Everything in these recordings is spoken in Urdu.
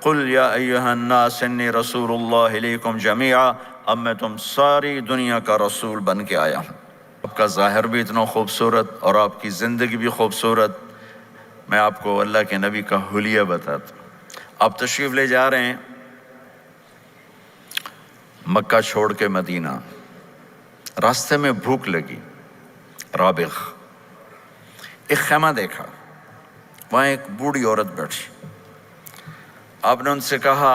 قل یا ایہا الناس انی رسول اللہ علیکم جمیعا، اب میں تم ساری دنیا کا رسول بن کے آیا ہوں۔ آپ کا ظاہر بھی اتنا خوبصورت اور آپ کی زندگی بھی خوبصورت۔ میں آپ کو اللہ کے نبی کا حلیہ بتاتا ہوں۔ آپ تشریف لے جا رہے ہیں مکہ چھوڑ کے مدینہ، راستے میں بھوک لگی، رابغ ایک خیمہ دیکھا، وہاں ایک بوڑھی عورت بیٹھی۔ آپ نے ان سے کہا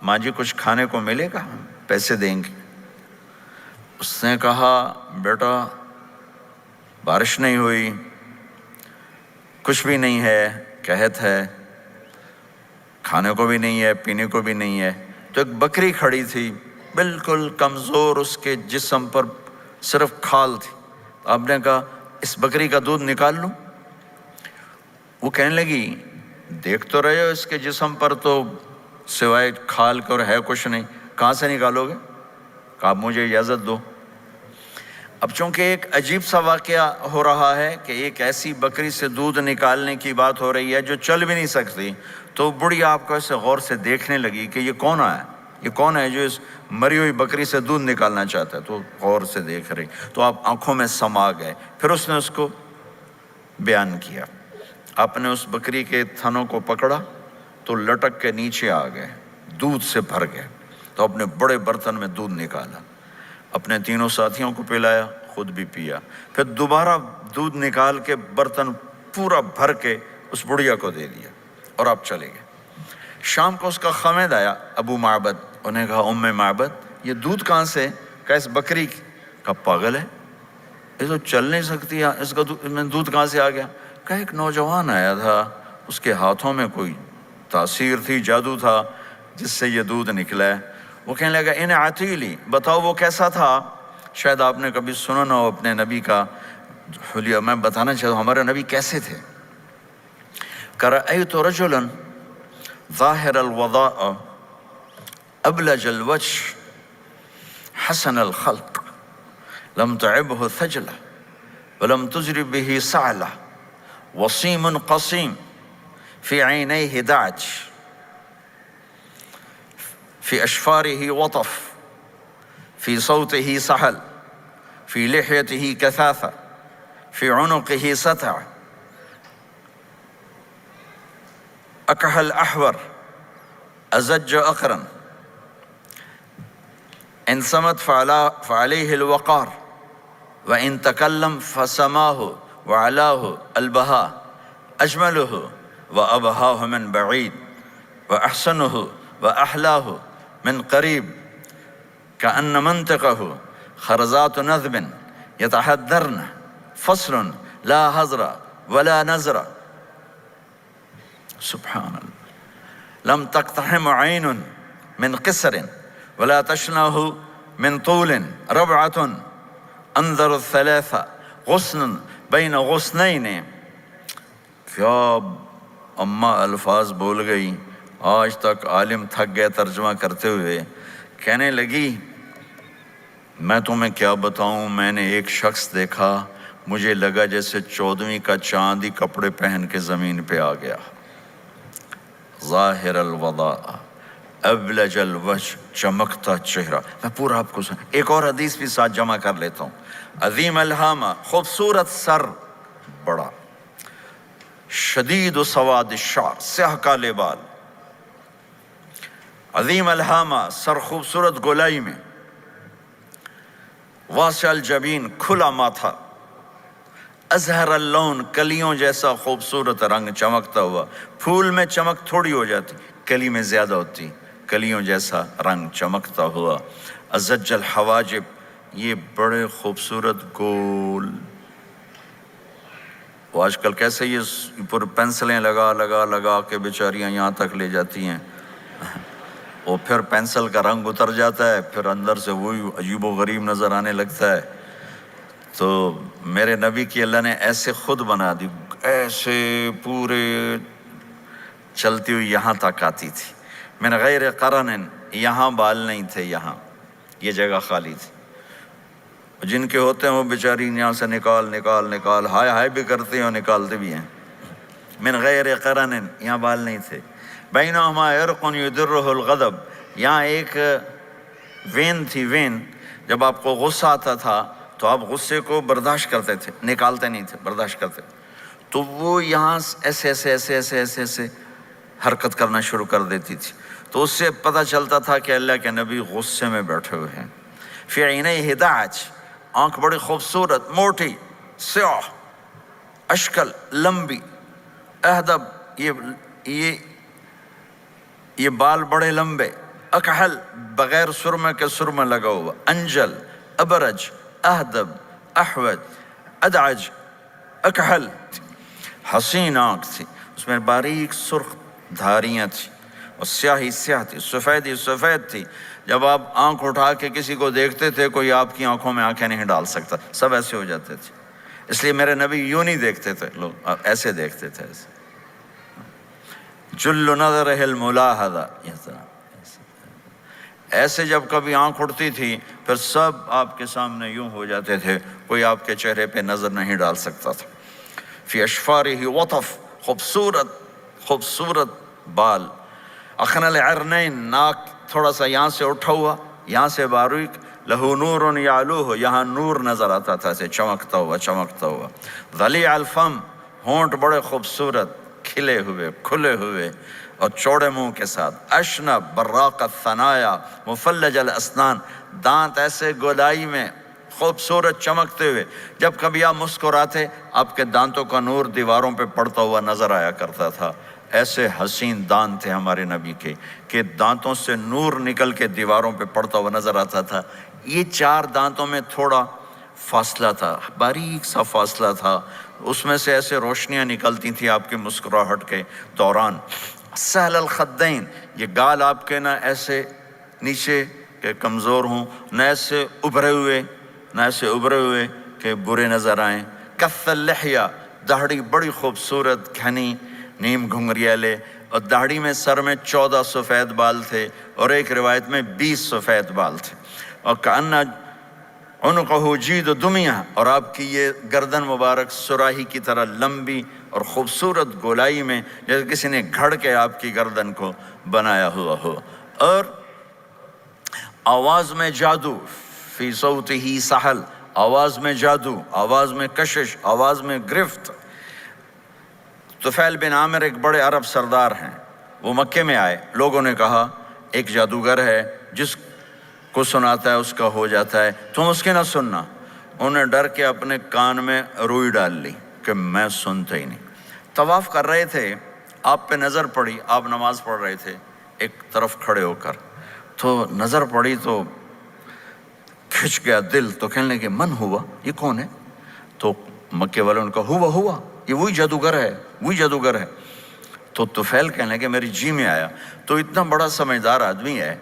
ماں جی کچھ کھانے کو ملے گا، پیسے دیں گے؟ اس نے کہا بیٹا بارش نہیں ہوئی، کچھ بھی نہیں ہے، قحط ہے، کھانے کو بھی نہیں ہے، پینے کو بھی نہیں ہے۔ تو ایک بکری کھڑی تھی، بالکل کمزور، اس کے جسم پر صرف کھال تھی۔ آپ نے کہا اس بکری کا دودھ نکال لوں؟ وہ کہنے لگی دیکھ تو رہے ہو اس کے جسم پر تو سوائے کھال کر ہے کچھ نہیں، کہاں سے نکالو گے؟ کہا مجھے اجازت دو۔ اب چونکہ ایک عجیب سا واقعہ ہو رہا ہے کہ ایک ایسی بکری سے دودھ نکالنے کی بات ہو رہی ہے جو چل بھی نہیں سکتی، تو بڑھی آپ کو ایسے غور سے دیکھنے لگی کہ یہ کون ہے، یہ کون ہے جو اس مری ہوئی بکری سے دودھ نکالنا چاہتا ہے؟ تو غور سے دیکھ رہی، تو آپ آنکھوں میں سما گئے۔ پھر اس نے اس کو بیان کیا۔ آپ نے اس بکری کے تھنوں کو پکڑا تو لٹک کے نیچے آ گئے، دودھ سے بھر گئے۔ تو اپنے بڑے برتن میں دودھ نکالا، اپنے تینوں ساتھیوں کو پلایا، خود بھی پیا، پھر دوبارہ دودھ نکال کے برتن پورا بھر کے اس بڑھیا کو دے دیا، اور آپ چلے گئے۔ شام کو اس کا خامد آیا، ابو معبد، انہیں کہا ام معبد یہ دودھ کہاں سے؟ کہا اس بکری کی۔ کہا پاگل ہے، یہ تو چل نہیں سکتی، اس کا دودھ کہاں سے آ گیا؟ کہا ایک نوجوان آیا تھا، اس کے ہاتھوں میں کوئی تاثیر تھی، جادو تھا، جس سے یہ دودھ نکلا ہے۔ وہ کہنے لگا ان عتیلی، بتاؤ وہ کیسا تھا؟ شاید آپ نے کبھی سنا نہ ہو اپنے نبی کا حلیہ، میں بتانا چاہتا ہوں ہمارے نبی کیسے تھے۔ رأیت رجلا ظاہر الوضاء ابلج الوجه حسن الخلق لم تعبه ثجلة ولم تجرب به سعلة وصيم قصيم في عينيه دعج في أشفاره وطف في صوته سحل في لحيته كثافة في عنقه ستع أكحل أحور أزج أقرن إن صمت فعليه الوقار وإن تكلم فسماه وعلاه البهاء أجمله وأبهاه من بعيد وأحسنه وأحلاه من قريب كأن منطقه خرزات نذب يتحذرن فصل لا هزر ولا نزر سبحان الله لم تقتحم عين من قصر ولا تشنه من طول ربعة انظر الثلاثة غصن بين غصنين۔ کیا اماں الفاظ بول گئی، آج تک عالم تھک گئے ترجمہ کرتے ہوئے۔ کہنے لگی میں تمہیں کیا بتاؤں، میں نے ایک شخص دیکھا، مجھے لگا جیسے 14ویں کا چاند ہی کپڑے پہن کے زمین پہ آ گیا۔ ظاہر الوضاء ابلج الوجه، چمکتا چہرہ۔ میں پورا آپ کو ایک اور حدیث بھی ساتھ جمع کر لیتا ہوں۔ عظیم الہامہ، خوبصورت سر، بڑا، شدید و سواد الشعر، سیاہ کالے بال، عظیم الہامہ، سر خوبصورت گولائی میں، واسع الجبین، کھلا ماتھا، ازہر اللون، کلیوں جیسا خوبصورت رنگ چمکتا ہوا۔ پھول میں چمک تھوڑی ہو جاتی، کلی میں زیادہ ہوتی، کلیوں جیسا رنگ چمکتا ہوا۔ ازج الحواجب، یہ بڑے خوبصورت گول، وہ آج کل کیسے یہ پر پینسلیں لگا کے بیچاریاں یہاں تک لے جاتی ہیں، وہ پھر پینسل کا رنگ اتر جاتا ہے، پھر اندر سے وہی عجیب و غریب نظر آنے لگتا ہے۔ تو میرے نبی کی اللہ نے ایسے خود بنا دی، ایسے پورے چلتی ہوئی یہاں تک آتی تھی۔ من غیر قرن، یہاں بال نہیں تھے، یہاں یہ جگہ خالی تھی۔ جن کے ہوتے ہیں وہ بیچاری یہاں سے نکال ہائے بھی کرتے ہیں اور نکالتے بھی ہیں۔ من غیر قرن، یہاں بال نہیں تھے، بینہما عرق یدرہ الغضب، یہاں ایک وین تھی، وین جب آپ کو غصہ آتا تھا تو آپ غصے کو برداشت کرتے تھے، نکالتے نہیں تھے، برداشت کرتے تھے، تو وہ یہاں ایسے ایسے ایسے ایسے ایسے ایسے حرکت کرنا شروع کر دیتی تھی، تو اس سے پتہ چلتا تھا کہ اللہ کے نبی غصے میں بیٹھے ہوئے ہیں۔ فی عینیہ دعج، آنکھ بڑی خوبصورت، موٹی، سیاہ، اشکل، لمبی، اہدب، یہ بال بڑے لمبے، اکحل، بغیر سرمے کے سرمہ لگا ہوا، انجل، ابرج، اہدب، احوج، ادعج، اکحل، حسین آنکھ تھی، اس میں باریک سرخ دھاریاں تھیں، اور سیاہی سیاہ تھی، سفیدی سفید تھی، جب آپ آنکھ اٹھا کے کسی کو دیکھتے تھے کوئی آپ کی آنکھوں میں آنکھیں نہیں ڈال سکتا، سب ایسے ہو جاتے تھے، اس لیے میرے نبی یوں نہیں دیکھتے تھے، لوگ ایسے دیکھتے تھے، ایسے جل نظرہ الملاحظہ، ایسے جب کبھی آنکھ اٹھتی تھی پھر سب آپ کے سامنے یوں ہو جاتے تھے، کوئی آپ کے چہرے پہ نظر نہیں ڈال سکتا تھا۔ فی اشفارہ وطف، خوبصورت خوبصورت بال، اخن العرنین، ناک تھوڑا سا یہاں سے اٹھا ہوا، یہاں سے باریک، لہو نور یعلوہ، یہاں نور نظر آتا تھا ایسے چمکتا ہوا چمکتا ہوا، ضلیع الفم، ہونٹ بڑے خوبصورت، کھلے ہوئے کھلے ہوئے اور چوڑے منہ کے ساتھ، اشنب براق الثنایا مفلج الاسنان، دانت ایسے گولائی میں خوبصورت چمکتے ہوئے، جب کبھی آپ مسکراتے آپ کے دانتوں کا نور دیواروں پہ پڑتا ہوا نظر آیا کرتا تھا، ایسے حسین دانت تھے ہمارے نبی کے کہ دانتوں سے نور نکل کے دیواروں پہ پڑتا ہوا نظر آتا تھا۔ یہ چار دانتوں میں تھوڑا فاصلہ تھا، باریک سا فاصلہ تھا، اس میں سے ایسے روشنیاں نکلتی تھیں آپ کی مسکراہٹ کے دوران۔ سہل الخدین، یہ گال آپ کے نہ ایسے نیچے کہ کمزور ہوں، نہ ایسے ابھرے ہوئے کہ برے نظر آئیں۔ کث اللحیہ، داڑھی بڑی خوبصورت گھنی نیم گھنگریالے، اور داڑھی میں سر میں 14 سفید بال تھے اور ایک روایت میں 20 سفید بال تھے، اور کأن عنقہ جید دمیہ، اور آپ کی یہ گردن مبارک سراہی کی طرح لمبی اور خوبصورت گولائی میں، جیسے کسی نے گھڑ کے آپ کی گردن کو بنایا ہوا ہو، اور آواز میں جادو، فی صوتہ سحل، آواز میں جادو، آواز میں کشش، آواز میں گرفت۔ طفیل بن عامر ایک بڑے عرب سردار ہیں، وہ مکے میں آئے، لوگوں نے کہا ایک جادوگر ہے جس کو سناتا ہے اس کا ہو جاتا ہے، تم اس کے نہ سننا۔ انہوں نے ڈر کے اپنے کان میں روئی ڈال لی کہ میں سنتا ہی نہیں۔ طواف کر رہے تھے، آپ پہ نظر پڑی، آپ نماز پڑھ رہے تھے ایک طرف کھڑے ہو کر، تو نظر پڑی تو کھچ گیا دل، تو کہنے لگے من ہوا، یہ کون ہے؟ تو مکے والوں نے کہا ہوا یہ وہی جادوگر ہے۔ تو طفیل کہنے لگے میری جی میں آیا، تو اتنا بڑا سمجھدار آدمی ہے،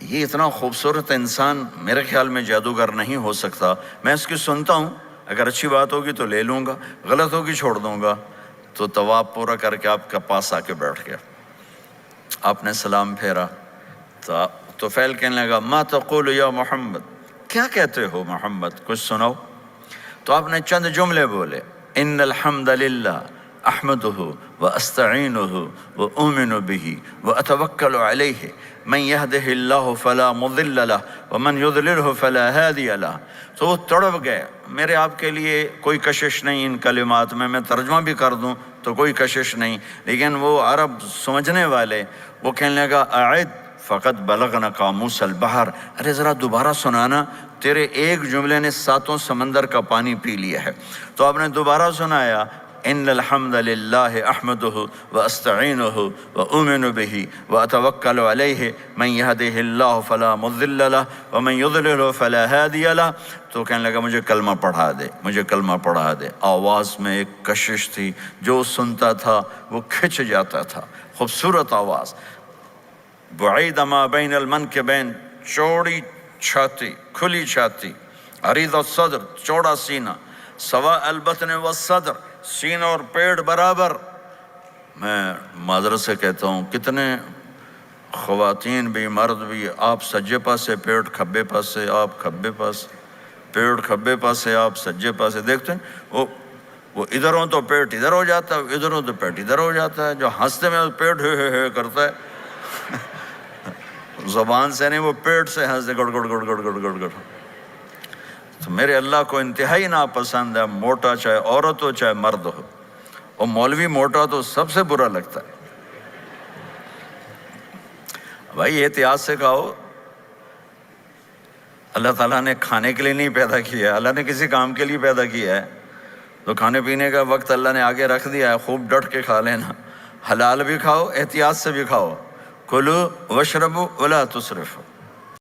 یہ اتنا خوبصورت انسان میرے خیال میں جادوگر نہیں ہو سکتا، میں اس کی سنتا ہوں، اگر اچھی بات ہوگی تو لے لوں گا، غلط ہوگی چھوڑ دوں گا۔ تو طواف پورا کر کے آپ کے پاس آ کے بیٹھ گیا، آپ نے سلام پھیرا، تو طفیل کہنے لگا ما تقول یا محمد، کیا کہتے ہو محمد، کچھ سناؤ۔ تو آپ نے چند جملے بولے، ان الحمد للہ احمدہ واستعینہ واؤمن بہ واتوکل علیہ من یہدہ اللہ فلا مضل لہ ومن یضللہ فلا ہادی لہ۔ تو وہ تڑپ گئے، میرے آپ کے لیے کوئی کشش نہیں ان کلمات میں ترجمہ بھی کر دوں تو کوئی کشش نہیں، لیکن وہ عرب سمجھنے والے، وہ کہنے لگا اعد فقط بلغنا قاموس البحر، ارے ذرا دوبارہ سنانا، تیرے ایک جملے نے 7 سمندر کا پانی پی لیا ہے۔ تو آپ نے دوبارہ سنایا، ان الحمد للہ احمدہ واستعینہ واؤمن بہ واتوکل علیہ من یہدہ اللہ فلا مضل لہ ومن یضللہ فلا ہادی لہ۔ تو کہنے لگا مجھے کلمہ پڑھا دے، آواز میں ایک کشش تھی، جو سنتا تھا وہ کھچ جاتا تھا، خوبصورت آواز۔ بعید ما بین المنکبین، چوڑی چھاتی، کھلی چھاتی، عریض الصدر، چوڑا سینہ، سواء البطن والصدر، سینہ اور پیٹ برابر۔ میں معذرت سے کہتا ہوں کتنے خواتین بھی مرد بھی، آپ سجے پاسے پیٹ کھبے پاسے، آپ کھبے پاسے پیٹ کھبے پاسے، آپ سجے پاسے، دیکھتے ہیں وہ وہ ادھر ہو تو پیٹ ادھر ہو جاتا ہے، ادھر ہو تو پیٹ ادھر ہو جاتا ہے. جو ہنستے میں پیٹ ہے کرتا ہے، زبان سے نہیں، وہ پیٹ سے ہنستے گڑ گڑ گڑ گڑ گڑ گڑ گڑ. تو میرے اللہ کو انتہائی ناپسند ہے موٹا، چاہے عورت ہو چاہے مرد ہو. اور مولوی موٹا تو سب سے برا لگتا ہے. بھائی احتیاط سے کھاؤ. اللہ تعالیٰ نے کھانے کے لیے نہیں پیدا کیا ہے، اللہ نے کسی کام کے لیے پیدا کیا ہے. تو کھانے پینے کا وقت اللہ نے آگے رکھ دیا ہے، خوب ڈٹ کے کھا لینا. حلال بھی کھاؤ، احتیاط سے بھی کھاؤ. کلو واشربو ولا تسرفوا.